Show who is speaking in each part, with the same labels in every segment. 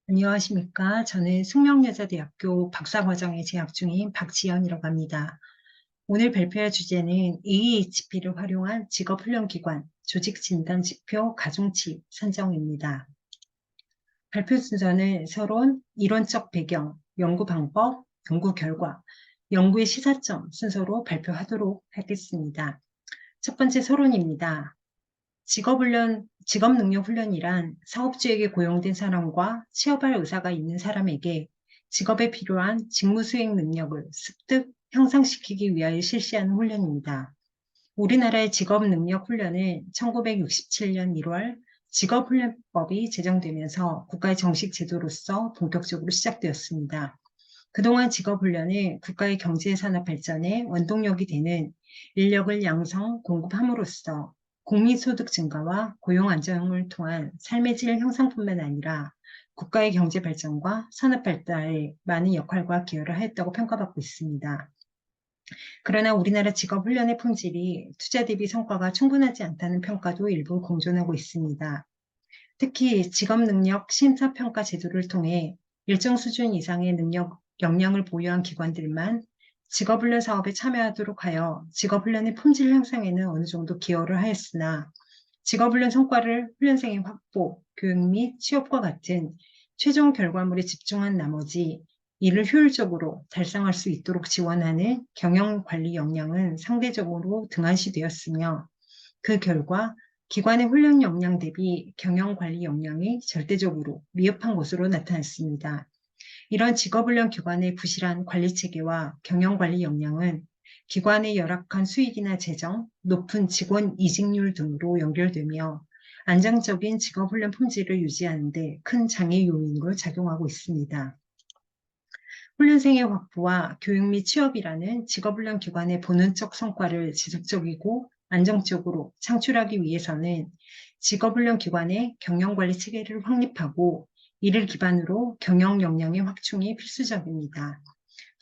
Speaker 1: 안녕하십니까. 저는 숙명여자대학교 박사과정에 재학 중인 박지연이라고 합니다. 오늘 발표할 주제는 AHP를 활용한 직업훈련기관, 조직진단지표, 가중치 산정입니다. 발표 순서는 서론, 이론적 배경, 연구 방법, 연구 결과, 연구의 시사점 순서로 발표하도록 하겠습니다. 첫 번째 서론입니다. 직업능력훈련이란 사업주에게 고용된 사람과 취업할 의사가 있는 사람에게 직업에 필요한 직무 수행 능력을 습득, 향상시키기 위하여 실시하는 훈련입니다. 우리나라의 직업능력훈련은 1967년 1월 직업훈련법이 제정되면서 국가의 정식 제도로서 본격적으로 시작되었습니다. 그동안 직업훈련은 국가의 경제산업 발전에 원동력이 되는 인력을 양성, 공급함으로써 국민소득 증가와 고용 안정을 통한 삶의 질 향상뿐만 아니라 국가의 경제 발전과 산업 발달에 많은 역할과 기여를 하였다고 평가받고 있습니다. 그러나 우리나라 직업훈련의 품질이 투자 대비 성과가 충분하지 않다는 평가도 일부 공존하고 있습니다. 특히 직업능력 심사평가 제도를 통해 일정 수준 이상의 역량을 보유한 기관들만 직업훈련 사업에 참여하도록 하여 직업훈련의 품질 향상에는 어느 정도 기여를 하였으나 직업훈련 성과를 훈련생의 확보, 교육 및 취업과 같은 최종 결과물에 집중한 나머지 이를 효율적으로 달성할 수 있도록 지원하는 경영관리 역량은 상대적으로 등한시되었으며 그 결과 기관의 훈련 역량 대비 경영관리 역량이 절대적으로 미흡한 것으로 나타났습니다. 이런 직업훈련 기관의 부실한 관리체계와 경영관리 역량은 기관의 열악한 수익이나 재정, 높은 직원 이직률 등으로 연결되며 안정적인 직업훈련 품질을 유지하는 데 큰 장애 요인으로 작용하고 있습니다. 훈련생의 확보와 교육 및 취업이라는 직업훈련 기관의 본원적 성과를 지속적이고 안정적으로 창출하기 위해서는 직업훈련 기관의 경영관리 체계를 확립하고 이를 기반으로 경영 역량의 확충이 필수적입니다.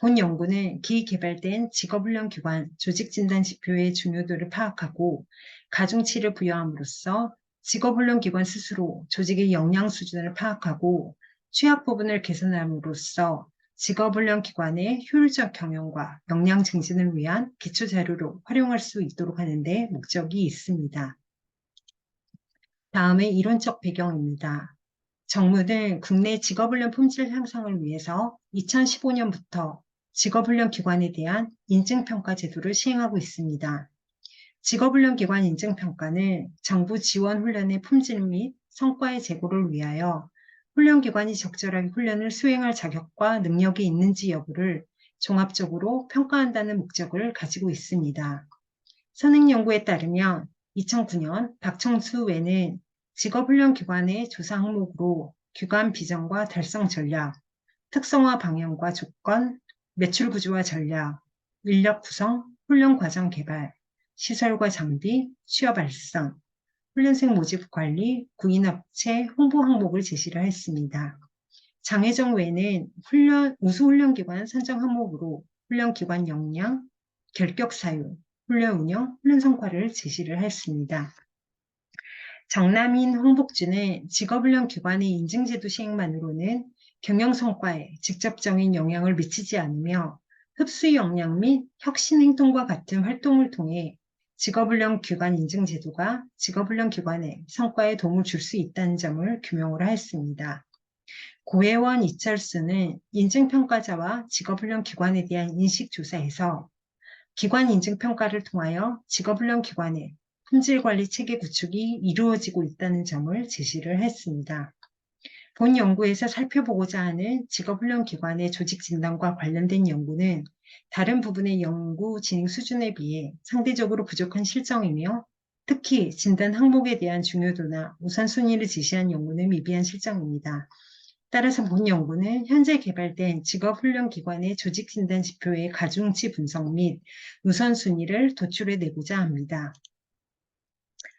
Speaker 1: 본 연구는 기개발된 직업훈련 기관 조직진단 지표의 중요도를 파악하고 가중치를 부여함으로써 직업훈련 기관 스스로 조직의 역량 수준을 파악하고 취약 부분을 개선함으로써 직업훈련 기관의 효율적 경영과 역량 증진을 위한 기초 자료로 활용할 수 있도록 하는 데 목적이 있습니다. 다음은 이론적 배경입니다. 정부는 국내 직업훈련 품질 향상을 위해서 2015년부터 직업훈련 기관에 대한 인증평가 제도를 시행하고 있습니다. 직업훈련 기관 인증평가는 정부 지원 훈련의 품질 및 성과의 제고를 위하여 훈련기관이 적절하게 훈련을 수행할 자격과 능력이 있는지 여부를 종합적으로 평가한다는 목적을 가지고 있습니다. 선행연구에 따르면 2009년 박청수 외는 직업훈련기관의 조사 항목으로 기관 비전과 달성 전략, 특성화 방향과 조건, 매출 구조와 전략, 인력 구성, 훈련 과정 개발, 시설과 장비, 취업 알선, 훈련생 모집 관리, 구인업체 홍보 항목을 제시를 했습니다. 장혜정 외에는 우수훈련기관 선정 항목으로 훈련기관 역량, 결격 사유, 훈련 운영, 훈련 성과를 제시를 했습니다. 정남인 홍복주는 직업훈련 기관의 인증제도 시행만으로는 경영성과에 직접적인 영향을 미치지 않으며 흡수 역량 및 혁신행동과 같은 활동을 통해 직업훈련 기관 인증제도가 직업훈련 기관의 성과에 도움을 줄 수 있다는 점을 규명을 하였습니다. 고혜원 이철수는 인증평가자와 직업훈련 기관에 대한 인식조사에서 기관 인증평가를 통하여 직업훈련 기관의 품질관리 체계 구축이 이루어지고 있다는 점을 제시를 했습니다. 본 연구에서 살펴보고자 하는 직업훈련 기관의 조직 진단과 관련된 연구는 다른 부분의 연구 진행 수준에 비해 상대적으로 부족한 실정이며 특히 진단 항목에 대한 중요도나 우선순위를 제시한 연구는 미비한 실정입니다. 따라서 본 연구는 현재 개발된 직업훈련기관의 조직진단 지표의 가중치 분석 및 우선순위를 도출해내고자 합니다.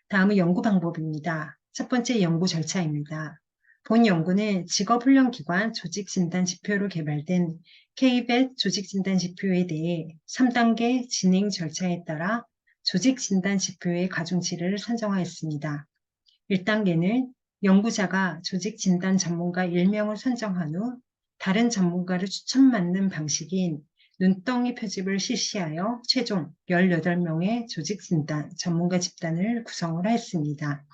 Speaker 1: 다음은 연구 방법입니다. 첫 번째 연구 절차입니다. 본 연구는 직업훈련기관 조직진단지표로 개발된 KBET 조직진단지표에 대해 3단계 진행 절차에 따라 조직진단지표의 가중치를 산정하였습니다. 1단계는 연구자가 조직 진단 전문가 1명을 선정한 후 다른 전문가를 추천받는 방식인 눈덩이 표집을 실시하여 최종 18명의 조직 진단 전문가 집단을 구성을 했습니다.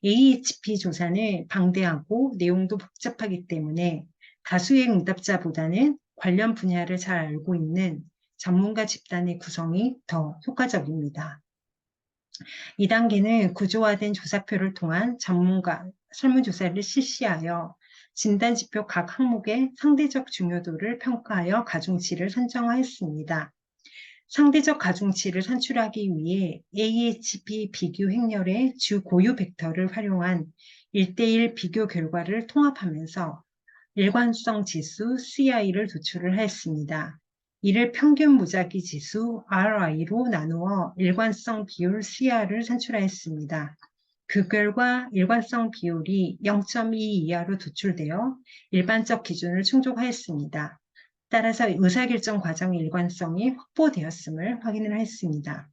Speaker 1: AHP 조사는 방대하고 내용도 복잡하기 때문에 다수의 응답자보다는 관련 분야를 잘 알고 있는 전문가 집단의 구성이 더 효과적입니다. 2단계는 구조화된 조사표를 통한 전문가 설문조사를 실시하여 진단지표 각 항목의 상대적 중요도를 평가하여 가중치를 선정하였습니다. 상대적 가중치를 산출하기 위해 AHP 비교 행렬의 주 고유 벡터를 활용한 1:1 비교 결과를 통합하면서 일관성 지수 CI를 도출을 하였습니다. 이를 평균 무작위 지수 RI로 나누어 일관성 비율 CR을 산출하였습니다. 그 결과 일관성 비율이 0.2 이하로 도출되어 일반적 기준을 충족하였습니다. 따라서 의사결정 과정의 일관성이 확보되었음을 확인을 했습니다.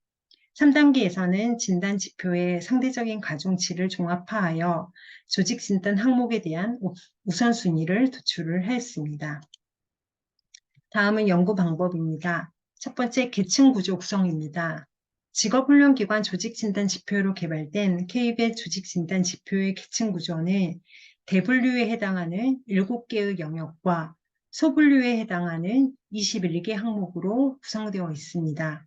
Speaker 1: 3단계에서는 진단지표의 상대적인 가중치를 종합화하여 조직진단 항목에 대한 우선순위를 도출을 하였습니다. 다음은 연구 방법입니다. 첫 번째, 계층구조 구성입니다. 직업훈련기관 조직진단지표로 개발된 K별 조직진단지표의 계층구조는 대분류에 해당하는 7개의 영역과 소분류에 해당하는 21개 항목으로 구성되어 있습니다.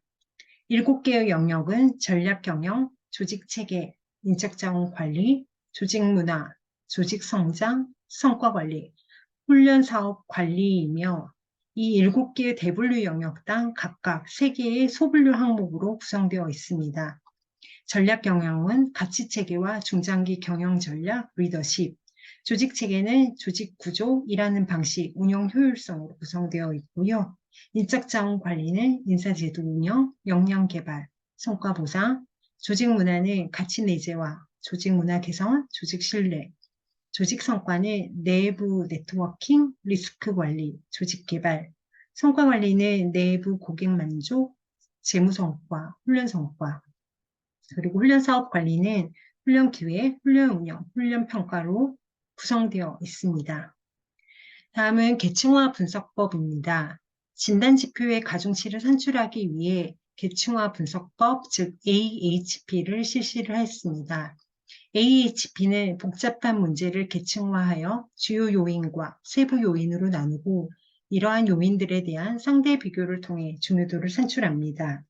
Speaker 1: 7개의 영역은 전략경영, 조직체계, 인적자원관리, 조직문화, 조직성장, 성과관리, 훈련사업관리이며 이 7개의 대분류 영역당 각각 3개의 소분류 항목으로 구성되어 있습니다. 전략경영은 가치체계와 중장기 경영 전략, 리더십, 조직체계는 조직구조, 일하는 방식, 운영 효율성으로 구성되어 있고요. 인적자원관리는 인사제도 운영, 역량개발, 성과보상, 조직문화는 가치 내재화, 조직문화 개선, 조직신뢰, 조직성과는 내부 네트워킹, 리스크관리, 조직개발, 성과관리는 내부 고객만족, 재무성과, 훈련성과, 그리고 훈련사업관리는 훈련기획, 훈련운영, 훈련평가로 구성되어 있습니다. 다음은 계층화 분석법입니다. 진단지표의 가중치를 산출하기 위해 계층화 분석법, 즉 AHP를 실시를 했습니다. AHP는 복잡한 문제를 계층화하여 주요 요인과 세부 요인으로 나누고 이러한 요인들에 대한 상대 비교를 통해 중요도를 산출합니다.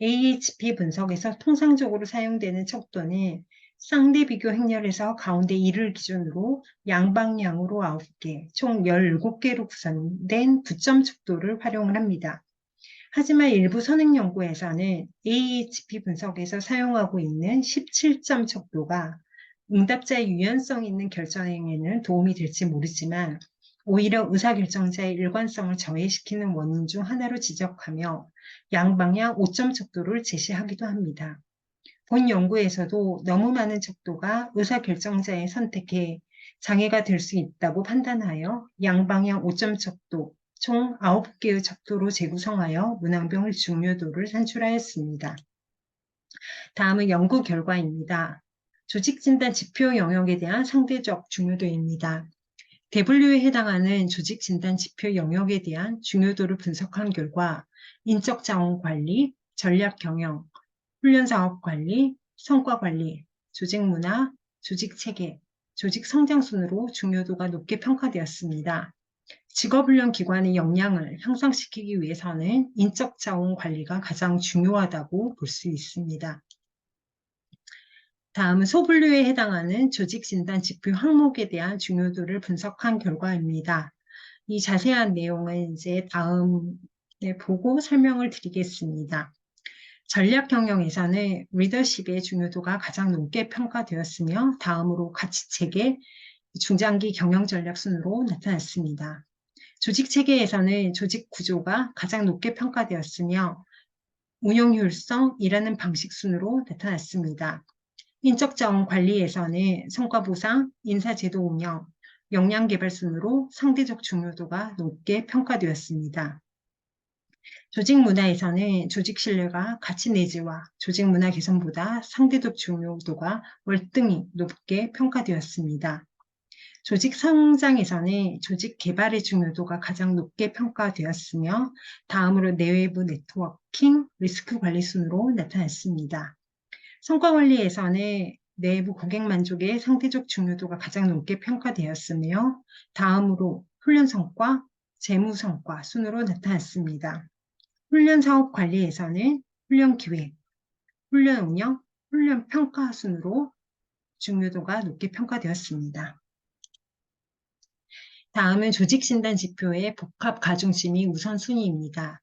Speaker 1: AHP 분석에서 통상적으로 사용되는 척도는 상대 비교 행렬에서 가운데 1을 기준으로 양방향으로 9개, 총 17개로 구성된 9점 척도를 활용을 합니다. 하지만 일부 선행 연구에서는 AHP 분석에서 사용하고 있는 17점 척도가 응답자의 유연성 있는 결정에는 도움이 될지 모르지만 오히려 의사결정자의 일관성을 저해시키는 원인 중 하나로 지적하며 양방향 5점 척도를 제시하기도 합니다. 본 연구에서도 너무 많은 척도가 의사결정자의 선택에 장애가 될 수 있다고 판단하여 양방향 5점 척도, 총 9개의 척도로 재구성하여 문항병 중요도를 산출하였습니다. 다음은 연구 결과입니다. 조직진단 지표 영역에 대한 상대적 중요도입니다. 대분류에 해당하는 조직진단 지표 영역에 대한 중요도를 분석한 결과 인적자원관리, 전략경영, 훈련사업관리, 성과관리, 조직문화, 조직체계, 조직성장 순으로 중요도가 높게 평가되었습니다. 직업훈련 기관의 역량을 향상시키기 위해서는 인적자원 관리가 가장 중요하다고 볼 수 있습니다. 다음은 소분류에 해당하는 조직진단 지표 항목에 대한 중요도를 분석한 결과입니다. 이 자세한 내용은 이제 다음에 보고 설명을 드리겠습니다. 전략경영에서는 리더십의 중요도가 가장 높게 평가되었으며 다음으로 가치체계, 중장기 경영전략 순으로 나타났습니다. 조직체계에서는 조직 구조가 가장 높게 평가되었으며 운영효율성, 일하는 방식 순으로 나타났습니다. 인적자원 관리에서는 성과보상, 인사제도 운영, 역량개발 순으로 상대적 중요도가 높게 평가되었습니다. 조직 문화에서는 조직 신뢰가 가치 내지와 조직 문화 개선보다 상대적 중요도가 월등히 높게 평가되었습니다. 조직 성장에서는 조직 개발의 중요도가 가장 높게 평가되었으며 다음으로 내외부 네트워킹, 리스크 관리 순으로 나타났습니다. 성과 관리에서는 내부 고객 만족의 상대적 중요도가 가장 높게 평가되었으며 다음으로 훈련 성과, 재무 성과 순으로 나타났습니다. 훈련 사업 관리에서는 훈련 기획, 훈련 운영, 훈련 평가 순으로 중요도가 높게 평가되었습니다. 다음은 조직 진단 지표의 복합 가중치 및 우선순위입니다.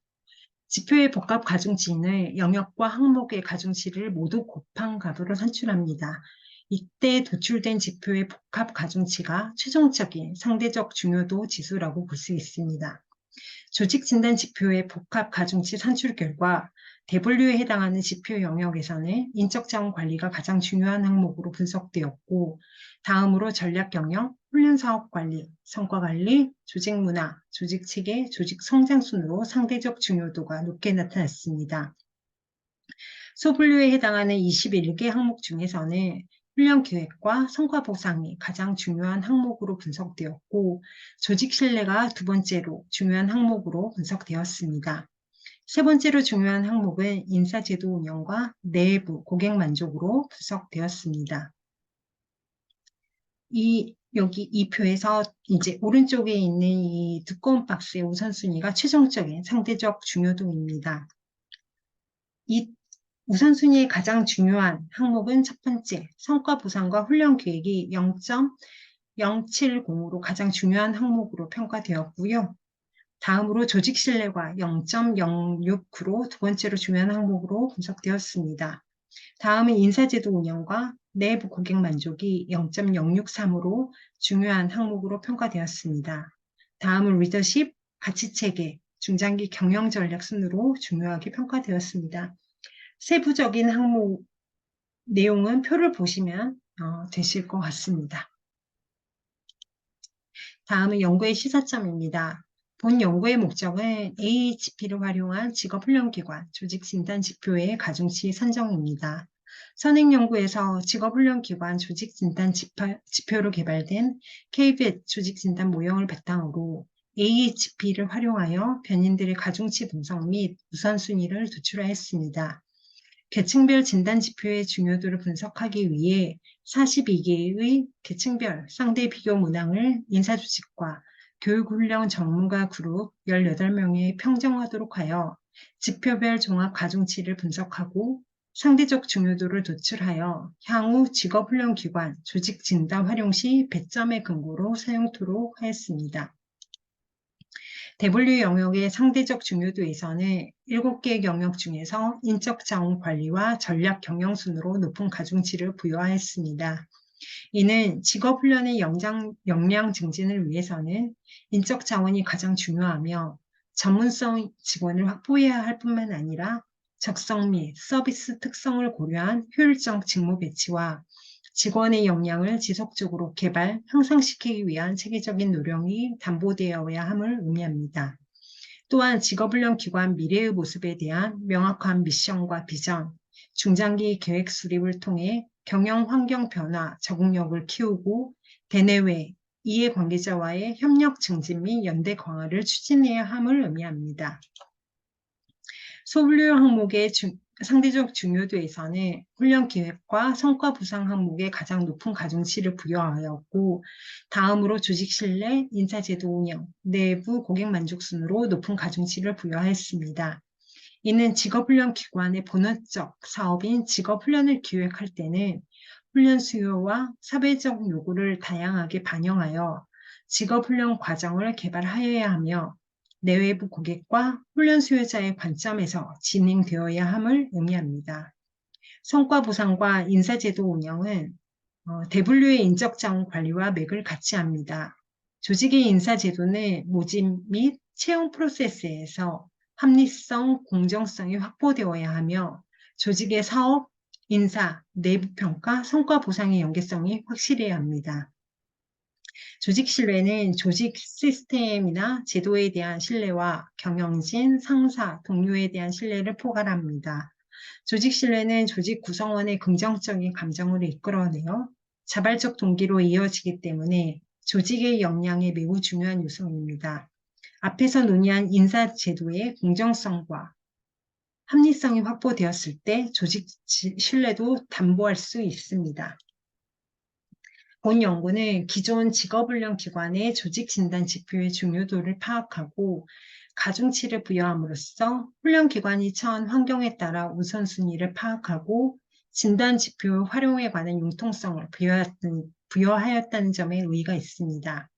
Speaker 1: 지표의 복합 가중치는 영역과 항목의 가중치를 모두 곱한 값으로 산출합니다. 이때 도출된 지표의 복합 가중치가 최종적인 상대적 중요도 지수라고 볼 수 있습니다. 조직 진단 지표의 복합 가중치 산출 결과 대분류에 해당하는 지표 영역에서는 인적 자원 관리가 가장 중요한 항목으로 분석되었고, 다음으로 전략 경영, 훈련 사업 관리, 성과 관리, 조직 문화, 조직 체계, 조직 성장 순으로 상대적 중요도가 높게 나타났습니다. 소분류에 해당하는 21개 항목 중에서는 훈련 기획과 성과 보상이 가장 중요한 항목으로 분석되었고, 조직 신뢰가 두 번째로 중요한 항목으로 분석되었습니다. 세 번째로 중요한 항목은 인사제도 운영과 내부 고객 만족으로 분석되었습니다. 여기 이 표에서 이제 오른쪽에 있는 이 두꺼운 박스의 우선순위가 최종적인 상대적 중요도입니다. 이 우선순위의 가장 중요한 항목은 첫 번째, 성과 보상과 훈련 계획이 0.070으로 가장 중요한 항목으로 평가되었고요. 다음으로 조직 신뢰가 0.069로 두 번째로 중요한 항목으로 분석되었습니다. 다음은 인사제도 운영과 내부 고객 만족이 0.063으로 중요한 항목으로 평가되었습니다. 다음은 리더십, 가치체계, 중장기 경영 전략 순으로 중요하게 평가되었습니다. 세부적인 항목 내용은 표를 보시면 되실 것 같습니다. 다음은 연구의 시사점입니다. 본 연구의 목적은 AHP를 활용한 직업훈련기관 조직진단지표의 가중치 선정입니다. 선행연구에서 직업훈련기관 조직진단 지표로 개발된 KBET 조직진단 모형을 바탕으로 AHP를 활용하여 변인들의 가중치 분석 및 우선순위를 도출하였습니다. 계층별 진단지표의 중요도를 분석하기 위해 42개의 계층별 상대 비교 문항을 인사조직과 교육훈련 전문가 그룹 18명에 평정하도록 하여 지표별 종합 가중치를 분석하고 상대적 중요도를 도출하여 향후 직업훈련기관 조직 진단 활용 시 배점의 근거로 사용토록 하였습니다. W 영역의 상대적 중요도에서는 7개 영역 중에서 인적 자원 관리와 전략 경영 순으로 높은 가중치를 부여하였습니다. 이는 직업훈련의 역량 증진을 위해서는 인적 자원이 가장 중요하며 전문성 직원을 확보해야 할 뿐만 아니라 적성 및 서비스 특성을 고려한 효율적 직무 배치와 직원의 역량을 지속적으로 개발, 향상시키기 위한 체계적인 노력이 담보되어야 함을 의미합니다. 또한 직업훈련 기관 미래의 모습에 대한 명확한 미션과 비전, 중장기 계획 수립을 통해 경영 환경 변화, 적응력을 키우고 대내외 이해관계자와의 협력 증진 및 연대 강화를 추진해야 함을 의미합니다. 소분류 항목의 상대적 중요도에서는 훈련 기획과 성과 보상 항목에 가장 높은 가중치를 부여하였고, 다음으로 조직 신뢰, 인사제도 운영, 내부 고객 만족 순으로 높은 가중치를 부여하였습니다. 이는 직업훈련 기관의 본원적 사업인 직업훈련을 기획할 때는 훈련 수요와 사회적 요구를 다양하게 반영하여 직업훈련 과정을 개발하여야 하며 내외부 고객과 훈련 수요자의 관점에서 진행되어야 함을 의미합니다. 성과 보상과 인사제도 운영은 대분류의 인적 자원 관리와 맥을 같이 합니다. 조직의 인사제도는 모집 및 채용 프로세스에서 합리성, 공정성이 확보되어야 하며 조직의 사업, 인사, 내부 평가, 성과 보상의 연계성이 확실해야 합니다. 조직 신뢰는 조직 시스템이나 제도에 대한 신뢰와 경영진, 상사, 동료에 대한 신뢰를 포괄합니다. 조직 신뢰는 조직 구성원의 긍정적인 감정을 이끌어내어 자발적 동기로 이어지기 때문에 조직의 역량에 매우 중요한 요소입니다. 앞에서 논의한 인사 제도의 공정성과 합리성이 확보되었을 때 조직 신뢰도 담보할 수 있습니다. 본 연구는 기존 직업훈련 기관의 조직 진단 지표의 중요도를 파악하고 가중치를 부여함으로써 훈련 기관이 처한 환경에 따라 우선순위를 파악하고 진단 지표 활용에 관한 융통성을 부여하였다는 점에 의의가 있습니다.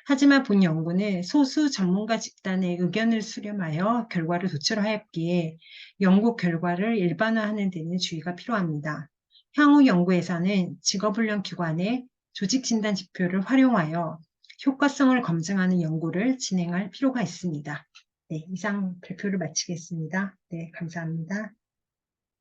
Speaker 1: 하지만 본 연구는 소수 전문가 집단의 의견을 수렴하여 결과를 도출하였기에 연구 결과를 일반화하는 데는 주의가 필요합니다. 향후 연구에서는 직업훈련 기관의 조직 진단 지표를 활용하여 효과성을 검증하는 연구를 진행할 필요가 있습니다. 네, 이상 발표를 마치겠습니다. 네, 감사합니다.